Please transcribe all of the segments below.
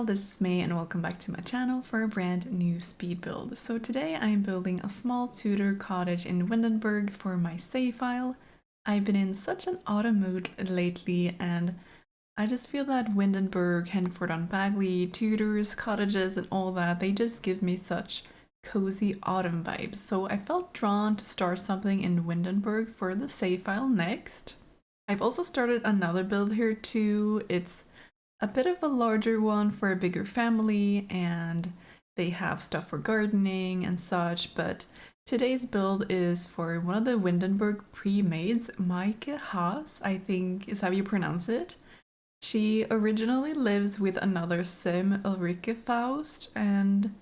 y'all, this is May and welcome back to my channel for a brand new speed build. So today I'm building a small Tudor cottage in Windenburg for my save file. I've been in such an autumn mood lately and I just feel that Windenburg, Henford-on-Bagley, Tudors, cottages and all that, they just give me such cozy autumn vibes. So I felt drawn to start something in Windenburg for the save file next. I've also started another build here too. It's a bit of a larger one for a bigger family and they have stuff for gardening and such, but today's build is for one of the Windenburg pre-mades, Maaike Haas, I think is how you pronounce it. She originally lives with another sim, Ulrike Faust, and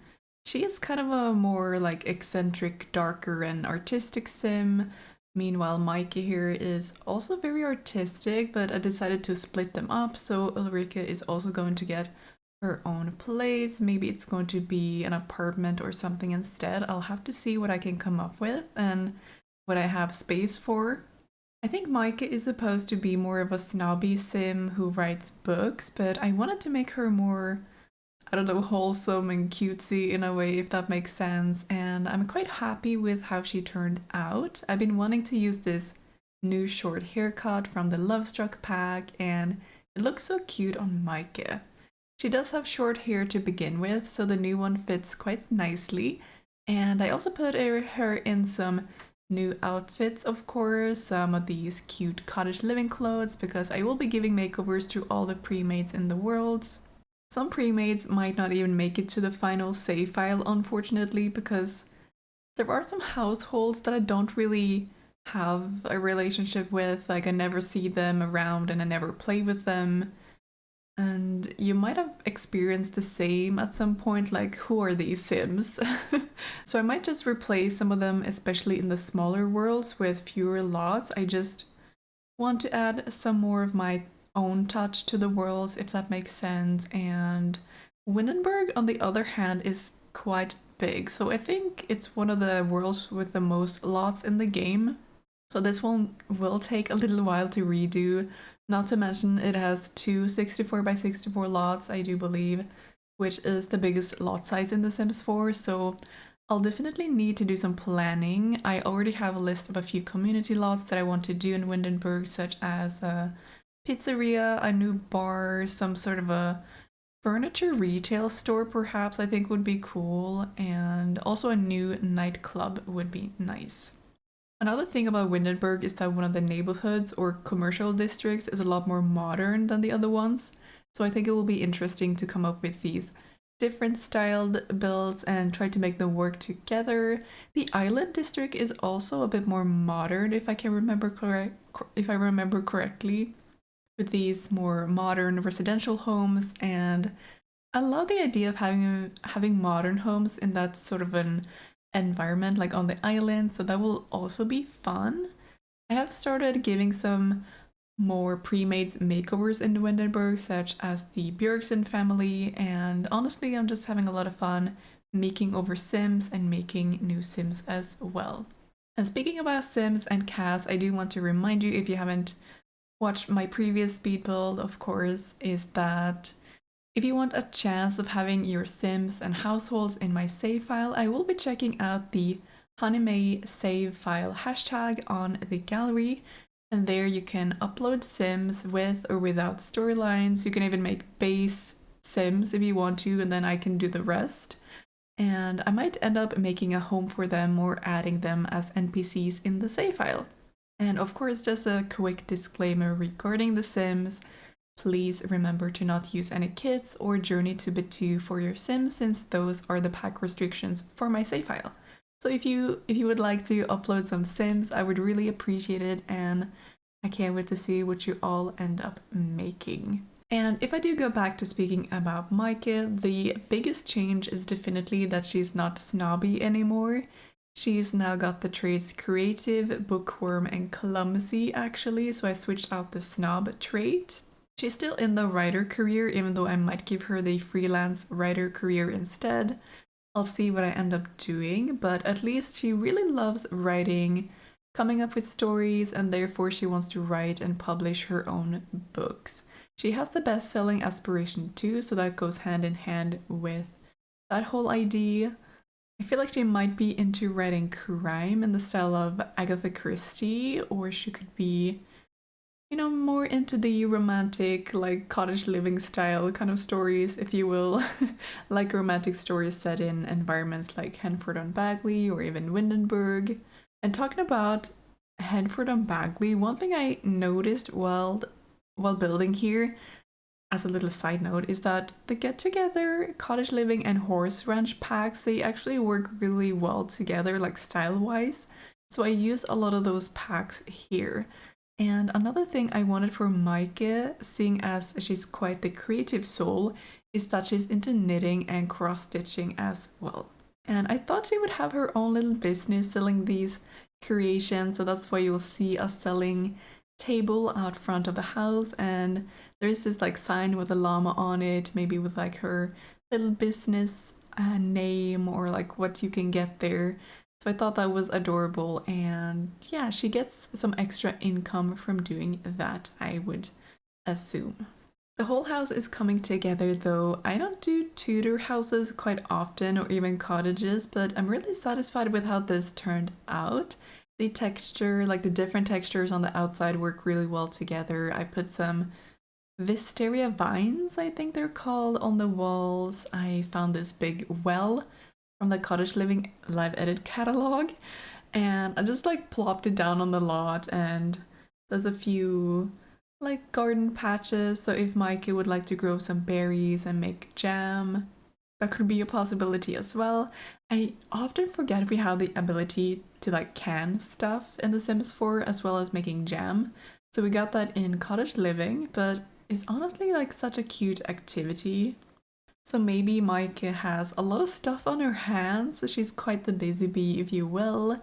she is kind of a more like eccentric, darker and artistic sim. Meanwhile, Micah here is also very artistic, but I decided to split them up, so Ulrike is also going to get her own place. Maybe it's going to be an apartment or something instead. I'll have to see what I can come up with and what I have space for. I think Micah is supposed to be more of a snobby sim who writes books, but I wanted to make her more, I don't know, wholesome and cutesy in a way, if that makes sense, and I'm quite happy with how she turned out. I've been wanting to use this new short haircut from the Lovestruck pack, and it looks so cute on Micah. She does have short hair to begin with, so the new one fits quite nicely, and I also put her in some new outfits, of course, some of these cute cottage living clothes, because I will be giving makeovers to all the pre-mades in the worlds. Some pre-mades might not even make it to the final save file, unfortunately, because there are some households that I don't really have a relationship with, like I never see them around and I never play with them. And you might have experienced the same at some point, like who are these sims? So I might just replace some of them, especially in the smaller worlds with fewer lots. I just want to add some more of my own touch to the worlds, if that makes sense. And Windenburg, on the other hand, is quite big, so I think it's one of the worlds with the most lots in the game. So this one will take a little while to redo, not to mention it has two 64 by 64 lots, I do believe, which is the biggest lot size in The Sims 4, so I'll definitely need to do some planning. I already have a list of a few community lots that I want to do in Windenburg, such as a pizzeria, a new bar, some sort of a furniture retail store perhaps I think would be cool, and also a new nightclub would be nice. Another thing about Windenburg is that one of the neighborhoods or commercial districts is a lot more modern than the other ones, so I think it will be interesting to come up with these different styled builds and try to make them work together. The island district is also a bit more modern, if I remember correctly, with these more modern residential homes, and I love the idea of having modern homes in that sort of an environment, like on the island, so that will also be fun. I have started giving some more pre-made makeovers in Windenburg, such as the Björksen family, and honestly I'm just having a lot of fun making over Sims and making new Sims as well. And speaking about Sims and cats, I do want to remind you, if you haven't watched my previous speed build, of course, is that if you want a chance of having your Sims and households in my save file, I will be checking out the honeymaysims save file hashtag on the gallery, and there you can upload Sims with or without storylines. You can even make base Sims if you want to, and then I can do the rest. And I might end up making a home for them or adding them as NPCs in the save file. And of course, just a quick disclaimer regarding the Sims. Please remember to not use any kits or Journey to Bit 2 for your Sims, since those are the pack restrictions for my save file. So if you would like to upload some Sims, I would really appreciate it, and I can't wait to see what you all end up making. And if I do go back to speaking about Micah, the biggest change is definitely that she's not snobby anymore. She's now got the traits creative, bookworm, and clumsy actually, so I switched out the snob trait. She's still in the writer career, even though I might give her the freelance writer career instead. I'll see what I end up doing, but at least she really loves writing, coming up with stories, and therefore she wants to write and publish her own books. She has the best-selling aspiration too, so that goes hand in hand with that whole idea. I feel like she might be into writing crime in the style of Agatha Christie, or she could be, you know, more into the romantic, like cottage living style kind of stories, if you will. Like romantic stories set in environments like Henford on Bagley or even Windenburg. And talking about Henford on Bagley, one thing I noticed while building here, as a little side note, is that the get together, cottage living, and horse ranch packs, they actually work really well together, like style wise. So I use a lot of those packs here. And another thing I wanted for Maaike, seeing as she's quite the creative soul, is that she's into knitting and cross stitching as well. And I thought she would have her own little business selling these creations, so that's why you'll see a selling table out front of the house, and there's this like sign with a llama on it, maybe with like her little business name or like what you can get there. So I thought that was adorable, and yeah, she gets some extra income from doing that, I would assume. The whole house is coming together though. I don't do Tudor houses quite often or even cottages, but I'm really satisfied with how this turned out. The texture, like the different textures on the outside, work really well together. I put some wisteria vines, I think they're called, on the walls. I found this big well from the Cottage Living Live Edit catalog, and I just like plopped it down on the lot, and there's a few like garden patches, so if Micah would like to grow some berries and make jam, that could be a possibility as well. I often forget we have the ability to like can stuff in The Sims 4 as well as making jam. So we got that in Cottage Living, but it's honestly like such a cute activity. So maybe Maaike has a lot of stuff on her hands. She's quite the busy bee, if you will.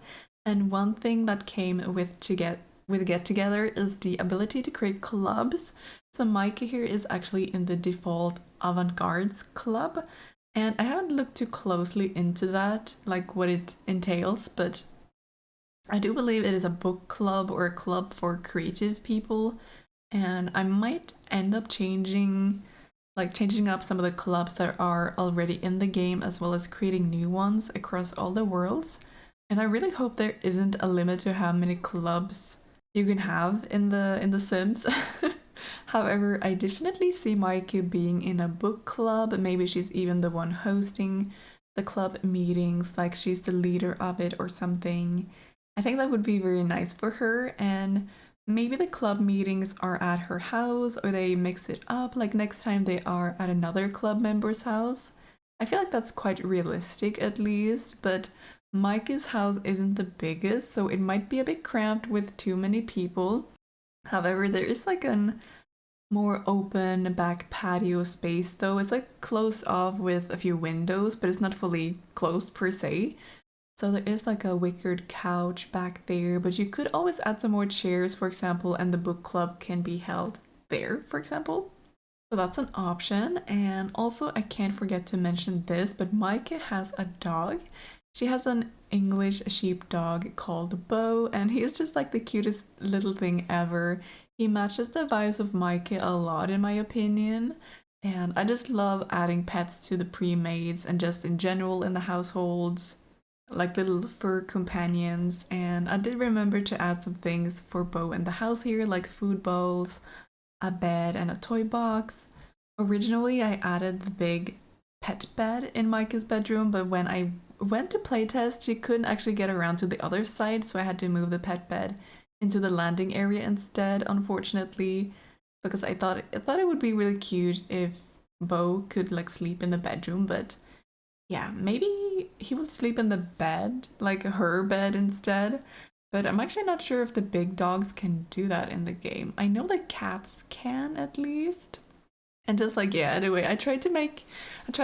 And one thing that came with Get Together is the ability to create clubs. So Micah here is actually in the default avant-gardes club. And I haven't looked too closely into that, like what it entails, but I do believe it is a book club or a club for creative people. And I might end up changing up some of the clubs that are already in the game as well as creating new ones across all the worlds. And I really hope there isn't a limit to how many clubs you can have in the Sims. However, I definitely see Maaike being in a book club. Maybe she's even the one hosting the club meetings, like she's the leader of it or something. I think that would be very nice for her, and maybe the club meetings are at her house or they mix it up, like next time they are at another club member's house. I feel like that's quite realistic at least, but Micah's house isn't the biggest, so it might be a bit cramped with too many people. However, there is like an more open back patio space though. It's like closed off with a few windows, but it's not fully closed per se. So there is like a wickered couch back there, but you could always add some more chairs, for example, and the book club can be held there, for example. So that's an option. And also, I can't forget to mention this, but Maaike has a dog. She has an English sheepdog called Bo, and he's just like the cutest little thing ever. He matches the vibes of Maaike a lot, in my opinion. And I just love adding pets to the pre-mades and just in general in the households, like little fur companions. And I did remember to add some things for Bo in the house here, like food bowls, a bed, and a toy box. Originally, I added the big pet bed in Micah's bedroom, but when I went to playtest, she couldn't actually get around to the other side, so I had to move the pet bed into the landing area instead, unfortunately, because I thought it would be really cute if Bo could like sleep in the bedroom, but yeah, maybe he would sleep in the bed, like her bed instead. But I'm actually not sure if the big dogs can do that in the game. I know the cats can at least. And just like, yeah, anyway, I tried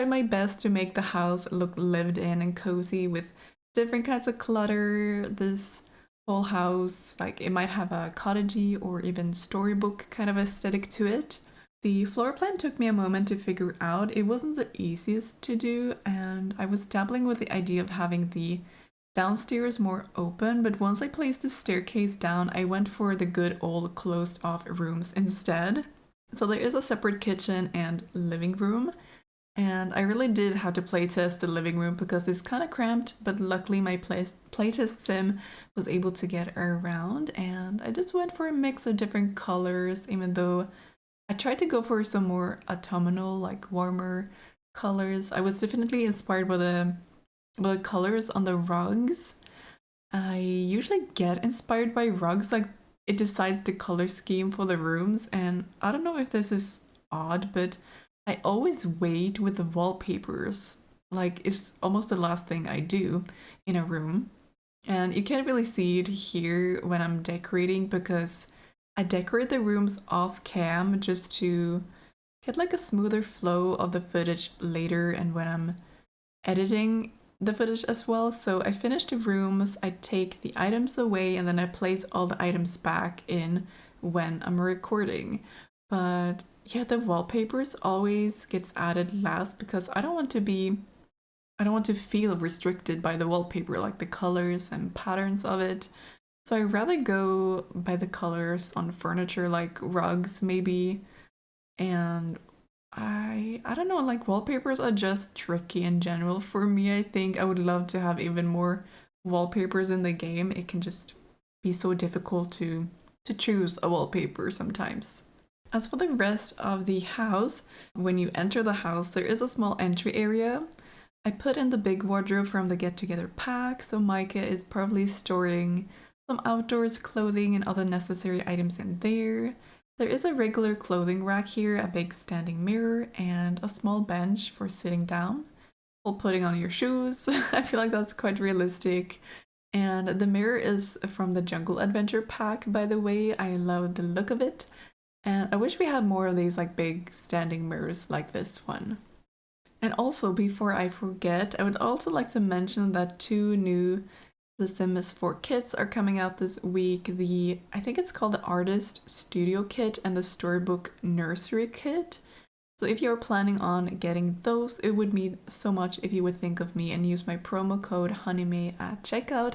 my best to make the house look lived in and cozy with different kinds of clutter. This whole house, like it might have a cottagey or even storybook kind of aesthetic to it. The floor plan took me a moment to figure out. It wasn't the easiest to do, and I was dabbling with the idea of having the downstairs more open, but once I placed the staircase down, I went for the good old closed off rooms instead. So there is a separate kitchen and living room, and I really did have to playtest the living room because it's kind of cramped, but luckily my playtest sim was able to get around, and I just went for a mix of different colors, even though I tried to go for some more autumnal, like warmer colors. I was definitely inspired by the colors on the rugs. I usually get inspired by rugs, like it decides the color scheme for the rooms, and I don't know if this is odd, but I always wait with the wallpapers. Like it's almost the last thing I do in a room. And you can't really see it here when I'm decorating because I decorate the rooms off cam just to get like a smoother flow of the footage later and when I'm editing the footage as well. So I finish the rooms, I take the items away, and then I place all the items back in when I'm recording. But yeah, the wallpapers always gets added last because I don't want to feel restricted by the wallpaper, like the colors and patterns of it. So I rather go by the colors on furniture, like rugs maybe. And I don't know, like wallpapers are just tricky in general for me. I think I would love to have even more wallpapers in the game. It can just be so difficult to choose a wallpaper sometimes. As for the rest of the house, when you enter the house, there is a small entry area. I put in the big wardrobe from the get together pack, so Micah is probably storing some outdoors clothing and other necessary items in there. There is a regular clothing rack here, a big standing mirror, and a small bench for sitting down while putting on your shoes. I feel like that's quite realistic. And the mirror is from the Jungle Adventure pack, by the way. I love the look of it. And I wish we had more of these like big standing mirrors like this one. And also, before I forget, I would also like to mention that two new The Sims 4 kits are coming out this week. I think it's called the Artist Studio Kit and the Storybook Nursery Kit. So if you're planning on getting those, it would mean so much if you would think of me and use my promo code HoneyMay at checkout.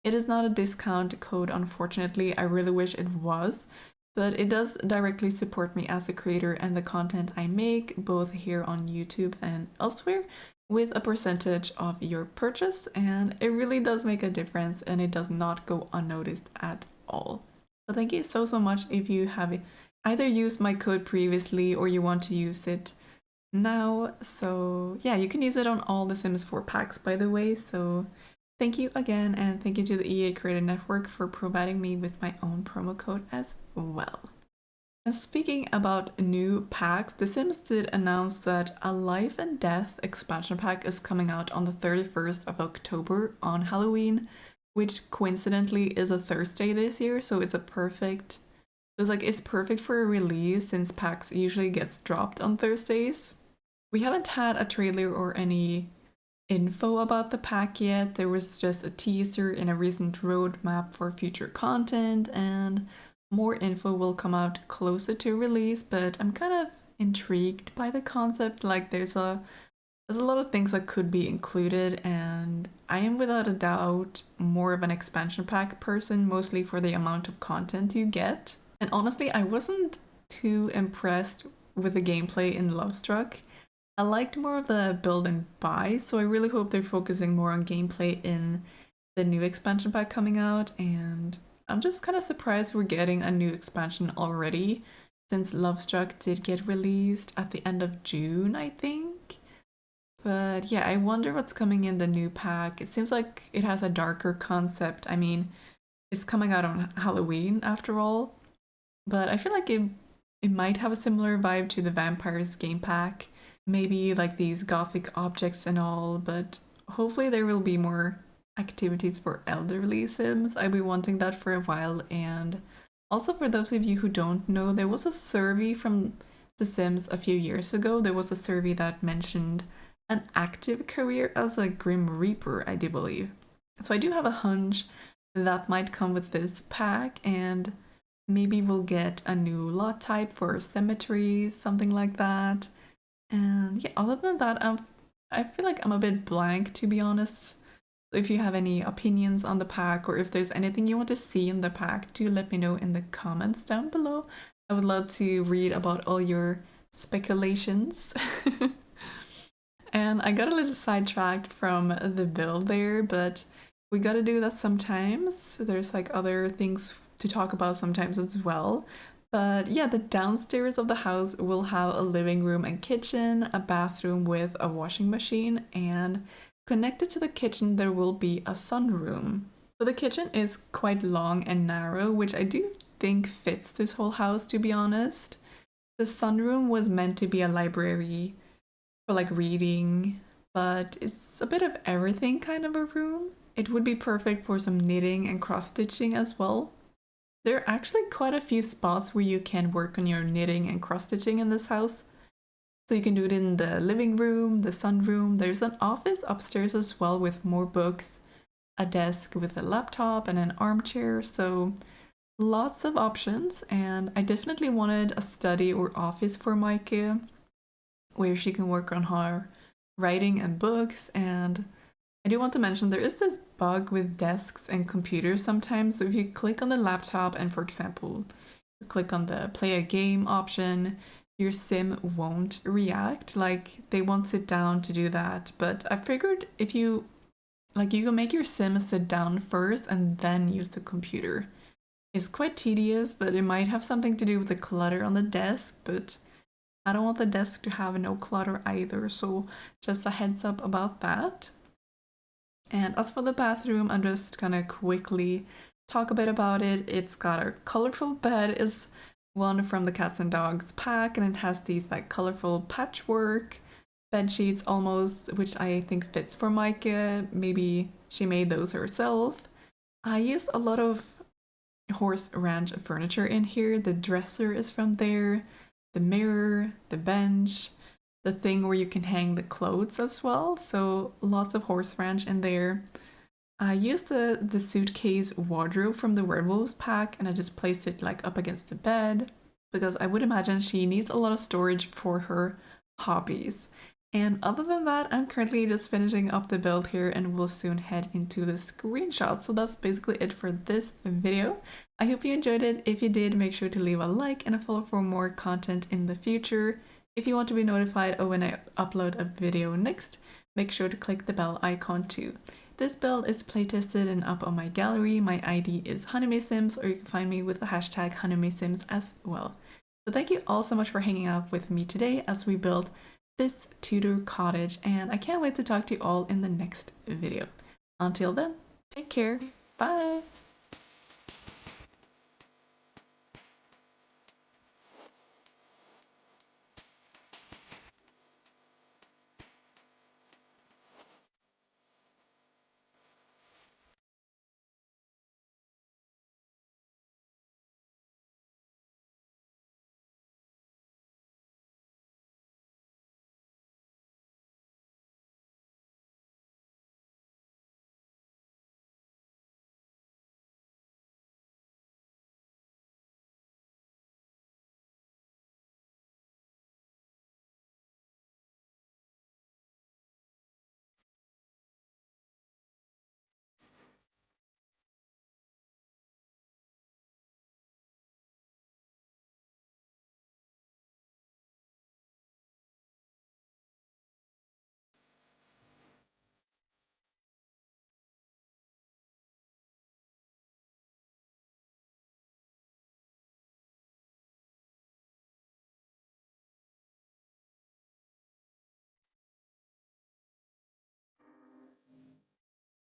It is not a discount code, unfortunately. I really wish it was, but it does directly support me as a creator and the content I make, both here on YouTube and elsewhere, with a percentage of your purchase, and it really does make a difference and it does not go unnoticed at all. So thank you so much if you have either used my code previously or you want to use it now. So yeah, you can use it on all the Sims 4 packs, by the way. So thank you again, and thank you to the EA Creator Network for providing me with my own promo code as well. Speaking about new packs, The Sims did announce that a Life and Death expansion pack is coming out on the 31st of October on Halloween, which coincidentally is a Thursday this year, so it's perfect for a release since packs usually gets dropped on Thursdays. We haven't had a trailer or any info about the pack yet. There was just a teaser and a recent roadmap for future content, and more info will come out closer to release, but I'm kind of intrigued by the concept. Like there's a lot of things that could be included, and I am without a doubt more of an expansion pack person, mostly for the amount of content you get. And honestly, I wasn't too impressed with the gameplay in Lovestruck. I liked more of the build and buy, so I really hope they're focusing more on gameplay in the new expansion pack coming out, and I'm just kind of surprised we're getting a new expansion already, since Lovestruck did get released at the end of June, I think. But yeah, I wonder what's coming in the new pack. It seems like it has a darker concept. I mean, it's coming out on Halloween after all, but I feel like it might have a similar vibe to the Vampires game pack. Maybe like these gothic objects and all, but hopefully there will be more activities for elderly Sims. I've been wanting that for a while. And also, for those of you who don't know, there was a survey from The Sims a few years ago. There was a survey that mentioned an active career as a Grim Reaper, I do believe. So I do have a hunch that might come with this pack, and maybe we'll get a new lot type for cemeteries, something like that. And yeah, other than that, I feel like I'm a bit blank, to be honest. If you have any opinions on the pack, or if there's anything you want to see in the pack, do let me know in the comments down below. I would love to read about all your speculations. And I got a little sidetracked from the build there, but we gotta do that sometimes. There's like other things to talk about sometimes as well. But yeah, the downstairs of the house will have a living room and kitchen, a bathroom with a washing machine, and connected to the kitchen there will be a sunroom. So the kitchen is quite long and narrow, which I do think fits this whole house, to be honest. The sunroom was meant to be a library for like reading, but it's a bit of everything kind of a room. It would be perfect for some knitting and cross stitching as well. There are actually quite a few spots where you can work on your knitting and cross stitching in this house. So you can do it in the living room, the sunroom. There's an office upstairs as well with more books, a desk with a laptop, and an armchair. So lots of options. And I definitely wanted a study or office for Maaike where she can work on her writing and books. And I do want to mention there is this bug with desks and computers sometimes. So if you click on the laptop and, for example, you click on the play a game option, your sim won't react. Like, they won't sit down to do that. But I figured if you you can make your sim sit down first and then use the computer. It's quite tedious, but it might have something to do with the clutter on the desk, but I don't want the desk to have no clutter either, so just a heads up about that. And as for the bathroom, I'm just gonna quickly talk a bit about it. It's got a colorful bed, is one from the cats and dogs pack, and it has these like colorful patchwork bed sheets almost, which I think fits for Micah. Maybe she made those herself. I used a lot of horse ranch furniture in here. The dresser is from there, the mirror, the bench, the thing where you can hang the clothes as well. So lots of horse ranch in there. I used the suitcase wardrobe from the Werewolves pack, and I just placed it like up against the bed because I would imagine she needs a lot of storage for her hobbies. And other than that, I'm currently just finishing up the build here and we'll soon head into the screenshot. So that's basically it for this video. I hope you enjoyed it. If you did, make sure to leave a like and a follow for more content in the future. If you want to be notified of when I upload a video next, make sure to click the bell icon too. This build is playtested and up on my gallery. My ID is honeymaysims, or you can find me with the hashtag honeymaysims as well. So thank you all so much for hanging out with me today as we build this Tudor cottage, and I can't wait to talk to you all in the next video. Until then, take care. Bye!